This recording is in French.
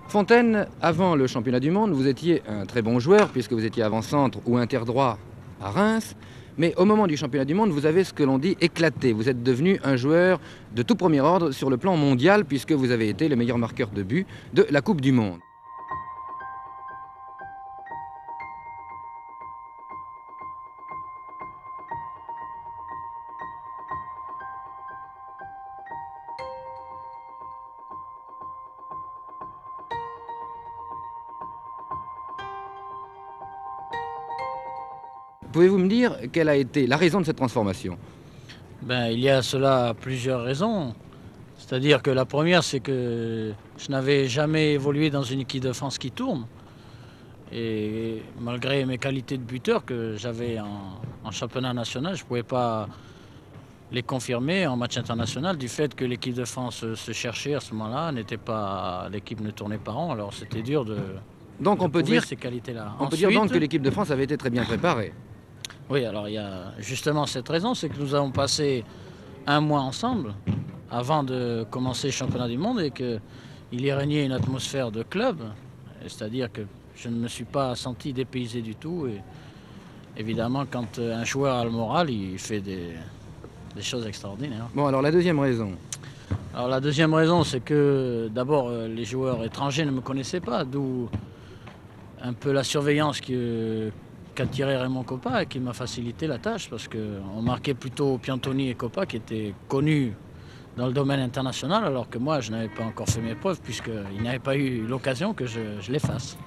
Fontaine, avant le championnat du monde, vous étiez un très bon joueur puisque vous étiez avant-centre ou interdroit à Reims. Mais au moment du championnat du monde, vous avez ce que l'on dit éclaté. Vous êtes devenu un joueur de tout premier ordre sur le plan mondial puisque vous avez été le meilleur marqueur de but de la Coupe du Monde. Pouvez-vous me dire quelle a été la raison de cette transformation? Il y a cela plusieurs raisons. C'est-à-dire que la première, c'est que je n'avais jamais évolué dans une équipe de France qui tourne. Et malgré mes qualités de buteur que j'avais en championnat national, je ne pouvais pas les confirmer en match international du fait que l'équipe de France se cherchait à ce moment-là, l'équipe ne tournait pas rond, alors c'était dur Donc de on peut prouver dire, ces qualités-là. on peut dire donc que l'équipe de France avait été très bien préparée. Oui, alors il y a justement cette raison, c'est que nous avons passé un mois ensemble avant de commencer le championnat du monde et qu'il y régnait une atmosphère de club, c'est-à-dire que je ne me suis pas senti dépaysé du tout. Et évidemment, quand un joueur a le moral, il fait des choses extraordinaires. Bon, alors la deuxième raison. Alors la deuxième raison, c'est que d'abord les joueurs étrangers ne me connaissaient pas, d'où un peu la surveillance qu'a tiré Raymond Kopa et qui m'a facilité la tâche parce qu'on marquait plutôt Piantoni et Kopa qui étaient connus dans le domaine international alors que moi je n'avais pas encore fait mes preuves puisqu'il n'avait pas eu l'occasion que je les fasse.